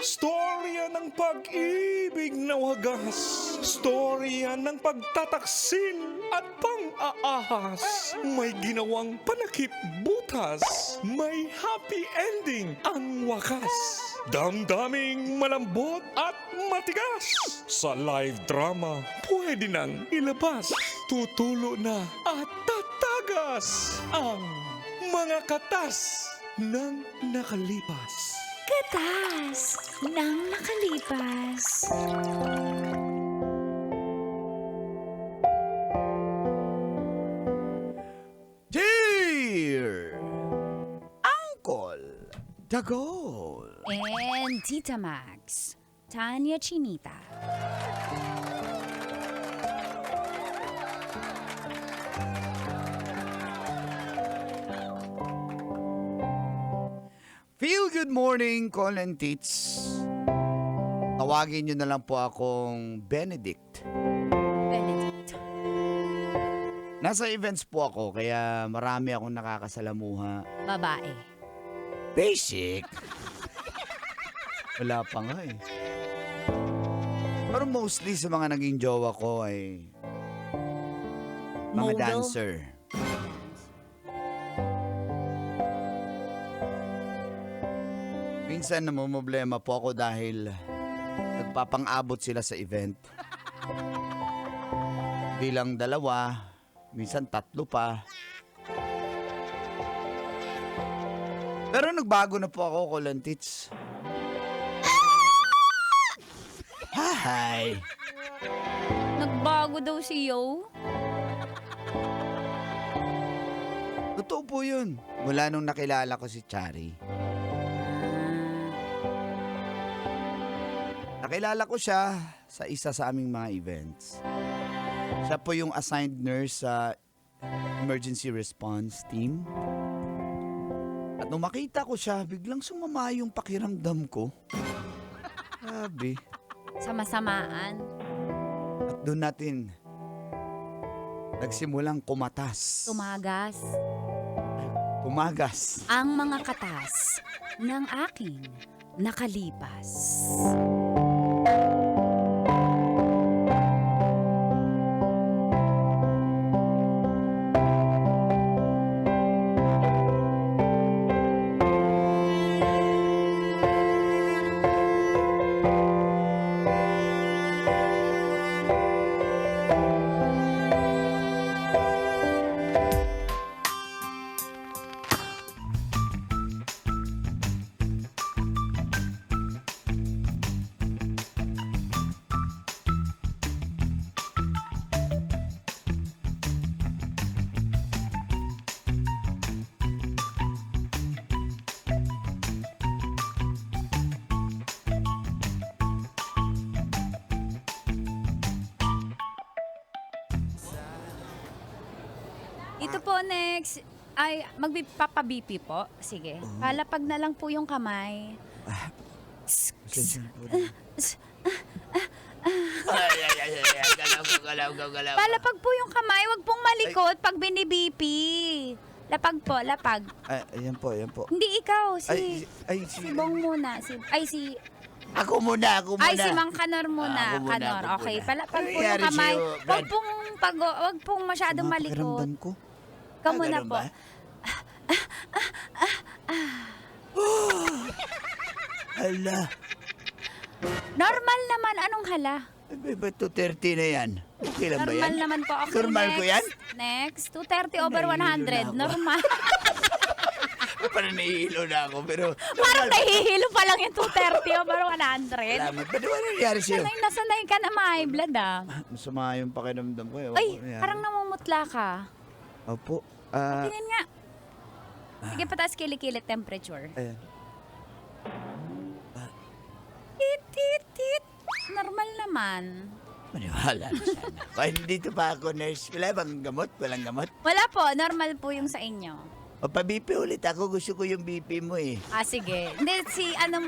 Storya ng pag-ibig na wagas. Storya ng pagtataksil at pang-aahas. May ginawang panakip butas. May happy ending ang wakas. Damdaming malambot at matigas. Sa live drama, pwede nang ilabas. Tutulo na at tatagas ang mga katas ng nakalipas. Katas ng nakalipas. Dear Uncle Dagol. And Tita Max, Tanya Chinita. Feel good morning, Col and Tits. Tawagin nyo na lang po akong Benedict. Benedict. Nasa events po ako, kaya marami akong nakakasalamuha. Babae. Basic. Wala pa nga eh. Pero mostly sa mga naging jowa ko ay mga Model? dancer. Minsan namumblema po ako dahil nagpapang-abot sila sa event. Bilang 2, minsan 3 pa. Pero nagbago na po ako, Kolantits. Hi! Nagbago daw si Yo. Totoo po yun. Mula nung nakilala ko si Chari. Nakilala ko siya sa isa sa aming mga events. Siya po yung assigned nurse sa emergency response team. At nung makita ko siya, biglang sumama yung pakiramdam ko. Sabi. Sama-samaan. At doon natin nagsimulang kumatas. Tumagas. Tumagas. Ang mga katas ng aking nakalipas. Ito po next. Ay, magpapa-BP po. Sige. Palapag na lang po yung kamay. Galaw. Palapag po yung kamay. Huwag pong malikot pag bini-BP. Lapag po, lapag. Ay, ayan po, ayan po. Hindi ikaw, si Si Bong muna. Si Ako muna. Ay, si Mang Kanor muna. Ako muna, Kanor, ako okay. muna. Palapag Ano po yung nangyari kamay. sa'yo, Brad? Huwag pong masyadong malikot. Pakiramdam ko. Ikaw muna ganun po. ba? Hala. Normal naman. Anong hala? Ba't 230 na yan? Okay lang ba yan? Normal naman po. Okay, Normal next. ko yan? Next. 230 over Nahihilo na 100. ako. Normal. Parang nahihilo na ako, pero... Parang nahihilo pa lang yung 230 over 100. Salamat. Ba't naman nangyari sa'yo? Nasanay ka na ma-high blood ah. Masama yung pakiramdam ko. Ay, parang namumutla ka. Opo. Tingin nga. Sige, pataas kilikili temperature. Ayan. Tit, tit, tit. Normal naman. Maniwala na sana. Kahit dito pa ako, nurse. Wala bang gamot? Walang gamot? Wala po, normal po yung sa inyo. O pa-BP ulit ako. Gusto ko yung BP mo eh. Ah, sige. Hindi, anong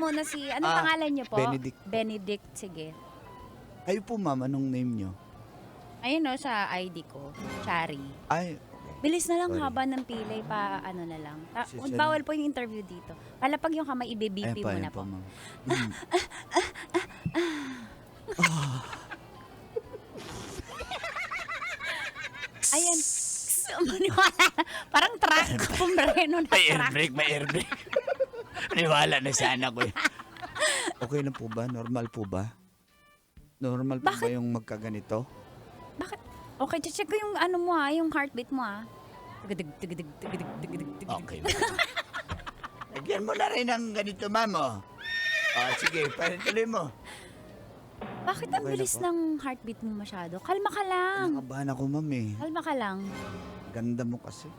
pangalan niyo po? Benedict. Benedict, sige. Kayo po, ma'am. Anong name nyo? Ayun o, sa ID ko. Chari. Ay, okay. Bilis na lang Sorry. haba ng pilay pa ano na lang. Pasensya na. Bawal po yung interview dito. Palapag yung kamay, i-BP mo na po. ma'am. Ayan. Maniwala. Parang truck. Pumreno na May truck. airbrake, may airbrake. Niwala na sana ko eh. Okay lang po ba? Normal po ba? Normal po ba Bakit? yung magkaganito? Bakit? Okay, check ko yung ano mo yung heartbeat mo Tigadig, tigadig, tigadig, tigadig, tigadig. Okay. Lagyan mo na rin ng ganito, ma'am, oh. Sige, tuloy mo. Bakit ang Okay na bilis po. ng heartbeat mo masyado? Kalma ka lang. Nakabahan ako, ma'am, eh. Kalma ka lang. Ganda mo kasi.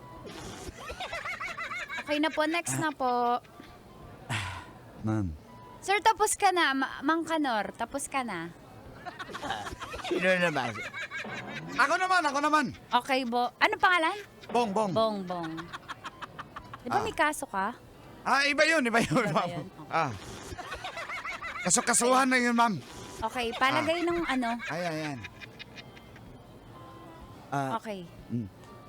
Okay na po, next na po. Ma'am, Sir, tapos ka na. Mang Kanor, tapos ka na. sino naman? Ako naman. Okay, ano pangalan? Bong. Bongbong. Di ba Ah. may kaso ka? Iba yun, Iba ma'am. ba yun? Kasukasuhan na yun, ma'am. Okay, palagay ng ano. Ayan. Okay.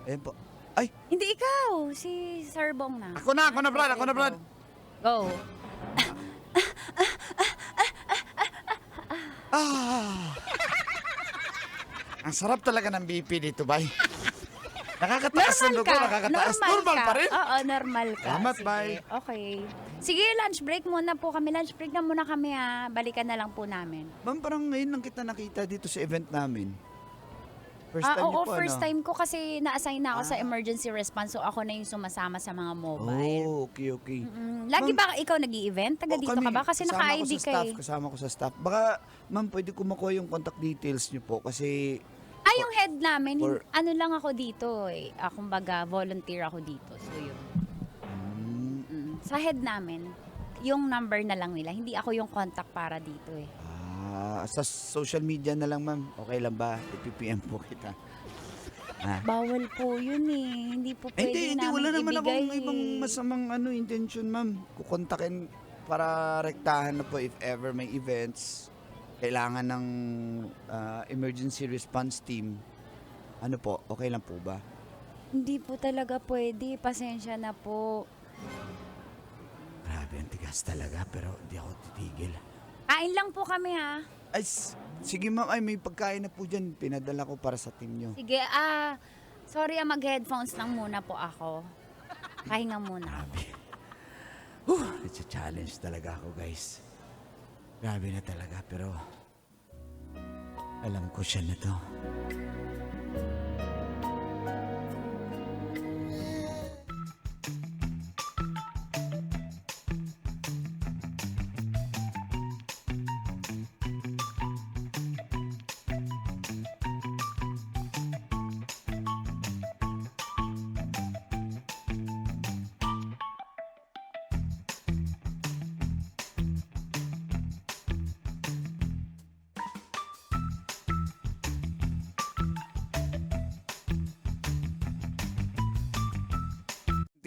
Ayan po. Ay, Hindi ikaw, si Sir Bong na. ako na, Brad. Go. Ang sarap talaga ng BP dito, bay. Nakakataas ng dugo, nakakataas. Normal ka. pa rin. Oo, normal ka. Salamat, Sige. bye. Okay. Sige, lunch break muna po kami. Lunch break na muna kami Balikan na lang po namin. Ma'am, parang ngayon lang kita nakita dito sa event namin. First time Oo, niyo po, first ano? time ko kasi na-assign na ako sa emergency response. So ako na yung sumasama sa mga mobile. Oh, okay. Lagi Ma'am, ba ikaw nag-i-event? Taga dito ka ba? Kasi naka-ID ka eh. Kasama ko sa staff. Baka, ma'am, pwede ko makuha yung contact details niyo po kasi Yung head namin, For- ano lang ako dito eh. Kumbaga, volunteer ako dito. So yun. Sa head namin, yung number na lang nila. Hindi ako yung contact para dito eh. sa social media na lang, ma'am. Okay lang ba? I-PPM po kita. Bawal po yun eh. Hindi po pwede Hindi, namin wala naman ibigay akong ibang eh. masamang intention, ma'am. Kukontakin para rektahan na po if ever may events, kailangan ng emergency response team. Ano po, okay lang po ba? Hindi po talaga pwede. Pasensya na po. Grabe, ang tigas talaga, pero hindi ako titigil. Kain lang po kami Ay, sige ma'am, may pagkain na po dyan. Pinadala ko para sa team nyo. Sige, sorry mag-headphones lang muna po ako. Pahinga muna. It's a challenge talaga ako, guys. Grabe na talaga, pero alam ko siya na to.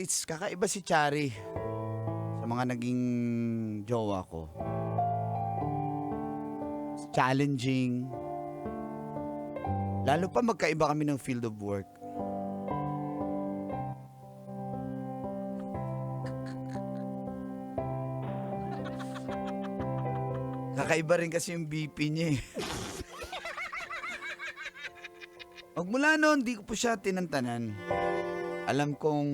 It's kakaiba si Chari sa mga naging jowa ko. It's challenging. Lalo pa magkaiba kami ng field of work. Kakaiba rin kasi yung BP niya eh. Magmula noon, di ko po siya tinantanan. Alam kong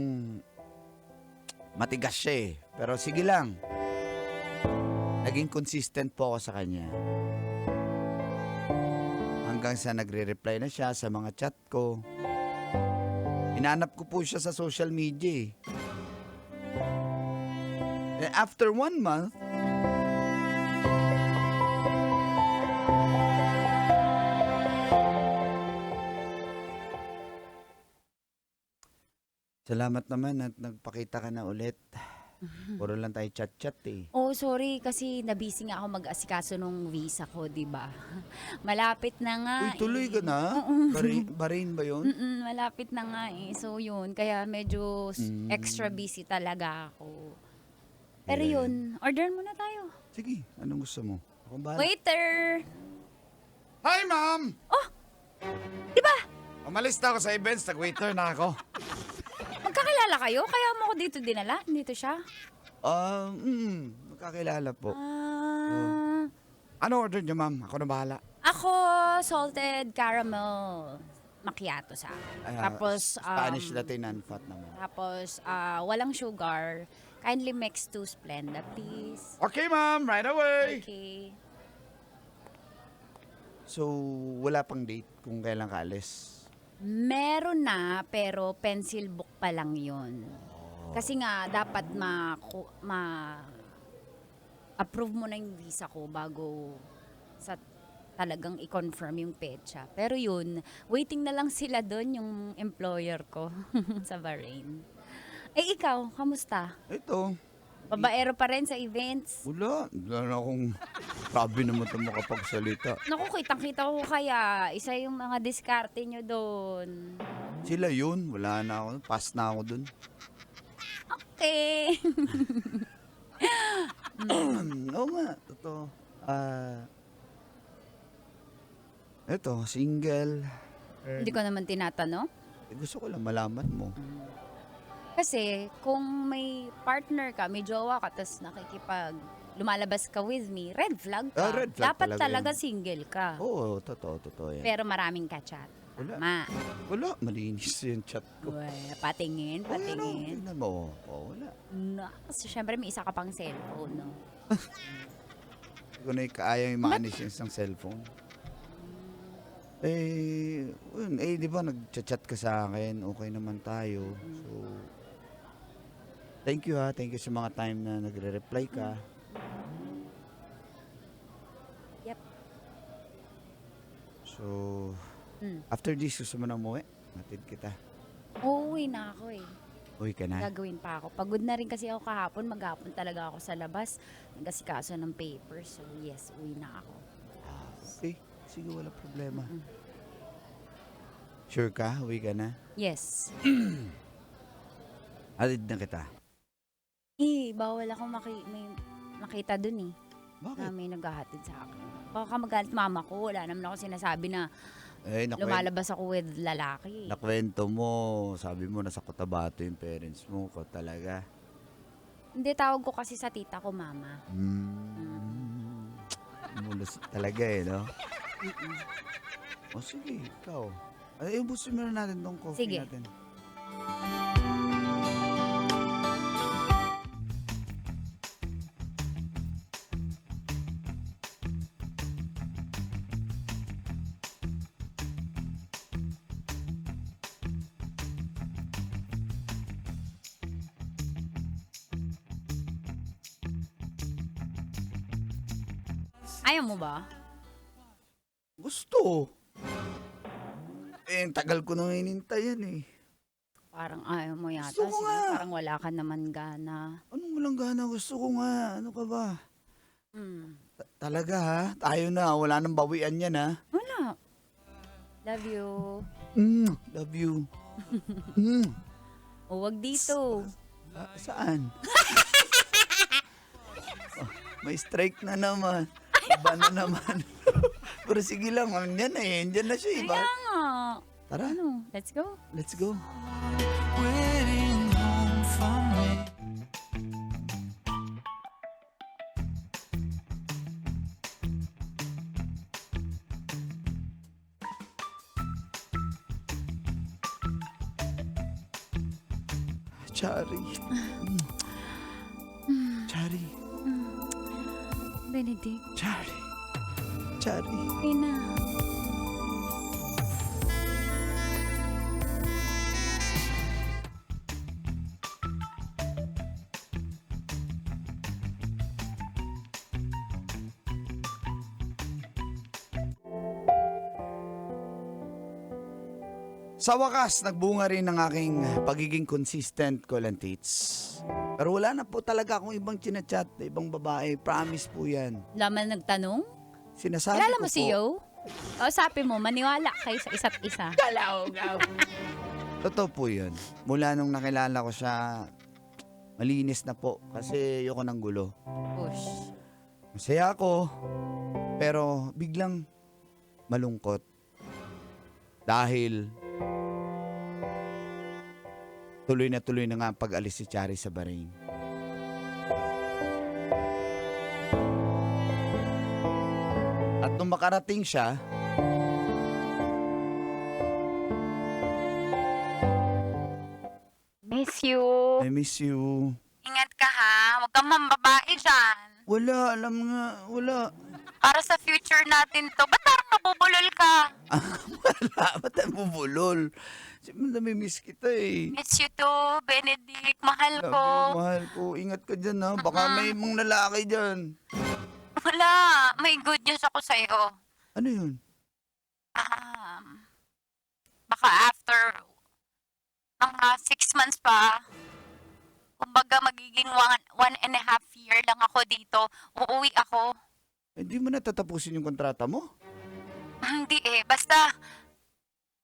matigas siya eh. Pero sige lang. Naging consistent po ako sa kanya. Hanggang sa nagre-reply na siya sa mga chat ko. Hinanap ko po siya sa social media eh. And after 1 month, salamat naman at nagpakita ka na ulit. Puro lang tayo chat-chat eh. Oh, sorry kasi nabisi nga ako mag-asikaso nung visa ko, 'di ba? Malapit na nga. Uy, tuloy ka na? Bahrain ba yun? Malapit na nga eh. So yun, kaya medyo extra busy talaga ako. Pero Yeah. yun, order muna tayo. Sige, anong gusto mo? Akong bahala. Waiter! Hi, ma'am! Di ba? Umalis na ako sa events, nag-waiter na ako. kayo? Kaya mo ko dito dinala? Dito siya? Magkakilala po. Ah, Ano order niyo, ma'am? Ako na bahala. ako, salted caramel macchiato sa akin. Tapos, Spanish latte non-fat naman. tapos, walang sugar. Kindly mix 2 Splenda, please. Okay, ma'am. Right away. Okay. So, wala pang date kung kailan ka alis. Meron na, pero pencil book pa lang yun. Kasi nga, dapat approve mo na yung visa ko bago sa talagang i-confirm yung petsa. Pero yun, waiting na lang sila doon, yung employer ko sa Bahrain. Eh, ikaw, kamusta? Ito. Babaero pa rin sa events? Wala. Wala na akong grabe naman ito makapagsalita. Naku, kitang-kita ko kaya. Isa yung mga diskarte nyo doon. Sila yun. Wala na ako. Pass na ako dun. Okay. Oo nga. Totoo. Ito, single. Hindi ko naman tinatanong. Gusto ko lang malaman mo. Kasi kung may partner ka, may jowa ka, tapos lumalabas ka with me, red flag ka. Red flag Dapat talaga talaga yun. single ka. Oo, totoo yan. Pero maraming ka-chat. Wala. Tama. Wala, malinis yung chat ko. Uy, patingin. Tingnan mo. Wala. No, kasi syempre may isa ka pang cellphone, no? Hindi ko na kaya yung maanis yung isang cellphone. Di ba nag-chat ka sa akin, okay naman tayo. So, thank you ha. Thank you sa mga time na nagre-reply ka. Yep. So, after this, gusto mo na umuwi? Matid kita. Uuwi na ako eh. Uwi ka na? Gagawin pa ako. Pagod na rin kasi ako kahapon. Maghapon talaga ako sa labas. Nagkasikaso ng papers. So yes, uwi na ako. Okay. Sige, wala problema. Sure ka? Uwi ka na? Yes. Hatid na kita. Bawal ako makita dun eh. Bakit? Na may naghahatid sa akin. Baka magalit mama ko. Wala naman ako sinasabi na Nakwento lumalabas ako with lalaki. mo. Sabi mo, nasa Cotabato yung parents mo. Ko talaga. Hindi, tawag ko kasi sa tita ko, mama. Mulos talaga no? O sige, ikaw. Ay, ubusin mo na natin tong coffee Sige. natin. Ayaw mo ba? Gusto. Ang tagal ko nang hinintay yan eh. Parang ayaw mo yata. Gusto ko Sige, nga. parang wala ka naman gana. Anong walang gana? Gusto ko nga. Ano ka ba? Hmm. Talaga ha? Tayo na. Wala nang bawian yan ha? Wala. Love you. Love you. O, wag dito. Saan? May strike na naman. Iba na naman. Pero sige lang, yan na eh. Yan na siya. Iba. Kaya nga. Tara, Ano? Let's go. let's go. Waiting home for me. Chari. Chari. Benedict. Chari. Chari. Ina. Sa wakas, nagbunga rin ng aking pagiging consistent, Colantits. Pero wala na po talaga akong ibang chinachat na ibang babae. Promise po yan. Laman nagtanong? Sinasabi Kilala ko mo si po. Yo? O, sabi mo, maniwala kayo sa isa't isa. Totoo po yun. Mula nung nakilala ko siya, malinis na po. Kasi ayoko ng gulo. Push. Masaya ako, pero biglang malungkot. Dahil tuloy na nga ang pag-alis si Chari sa Bahrain. At nung makarating siya, Miss you. I miss you. Ingat ka ha. Huwag kang mambabae dyan. Wala, alam nga, wala. Para sa future natin to. Ba't parang nabubulol ka? Wala, ba't tayo bubulol? Siyempre namimiss kita eh. Miss you too, Benedict. Mahal Love ko. you, mahal ko. Ingat ka dyan ha. Baka may mong lalaki dyan. Wala. May good news ako sa'yo. Ano yun? Baka after mga 6 months pa, kumbaga magiging 1.5 year lang ako dito. Uuwi ako. Hindi mo na tatapusin yung kontrata mo? Hindi eh. Basta,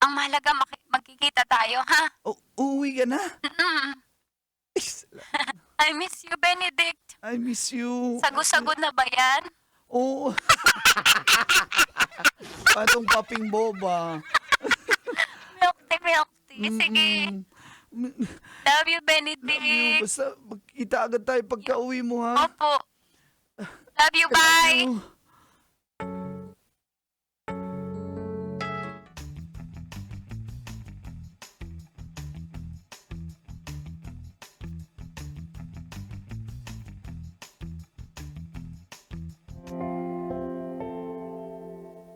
ang mahalaga magkikita tayo, ha? Uuwi ka na? Mm. I miss you, Benedict. I miss you. Sago-sago na ba yan? Oo. Patong paping boba. Milk tea, milk tea. Sige. Mm. Love you, Love you. Benedict. Basta magkita agad tayo pagka uwi mo ha. Opo. Love you, bye. Love you.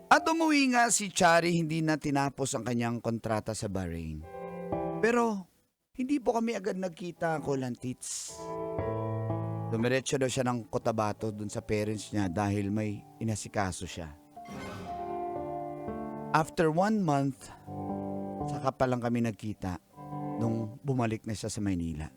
At umuwi nga si Chari, hindi na tinapos ang kanyang kontrata sa Bahrain. Pero hindi po kami agad nagkita, Kolantits. Dumiretso daw siya ng Cotabato dun sa parents niya dahil may inasikaso siya. After 1 month, saka pa lang kami nagkita nung bumalik na siya sa Maynila.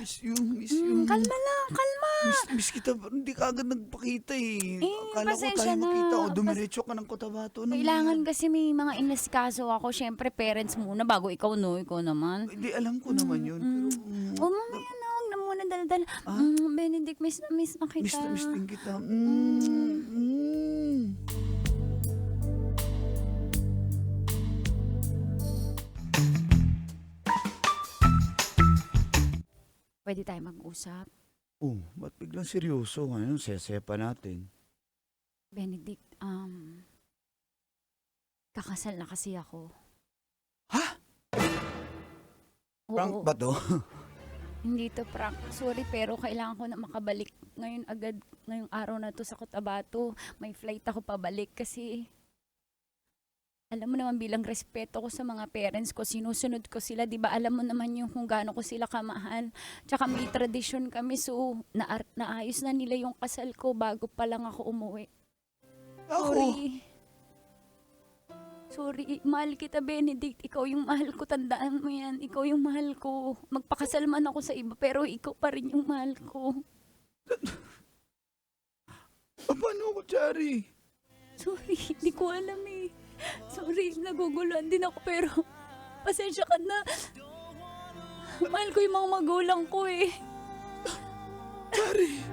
Miss you, miss you. Kalma lang, kalma. Miss kita, hindi ka agad nagpakita eh. Akala ko pasensya tayo na. makita. O, dumiretso ka ng Cotabato. Ano Kailangan nangyari? kasi may mga inasikaso ako. Siyempre, parents muna bago ikaw, no? Ikaw naman. Hindi, alam ko naman yun. Pero, O, mamaya na. Huwag na muna dal-dal. Benedict, miss na kita. miss din kita. Pwede tayo mag-usap. Oh, ba't biglang seryoso? Ngayon, sesaya pa natin. Benedict, kakasal na kasi ako. Ha? Oo, Prank ba to? Hindi to prank. Sorry, pero kailangan ko na makabalik ngayon agad, ngayong araw na to sa Cotabato. May flight ako pabalik kasi alam mo naman bilang respeto ko sa mga parents ko, sinusunod ko sila, di ba? Alam mo naman yung kung gaano ko sila kamahal. Tsaka may tradisyon kami, so naayos na nila yung kasal ko bago pa lang ako umuwi. Sorry, mahal kita, Benedict. Ikaw yung mahal ko, tandaan mo yan. Ikaw yung mahal ko. Magpakasal man ako sa iba, pero ikaw pa rin yung mahal ko. Paano ko, Chari? Sorry, hindi ko alam eh. Sorry, naguguluhan din ako, pero pasensya ka na. Mahal ko yung mga magulang ko eh. Chari!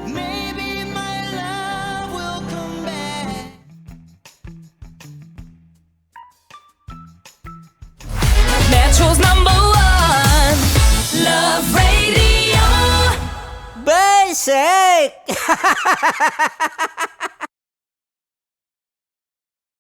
Maybe my love will come back. Metro's #1 Love Radio. Basic!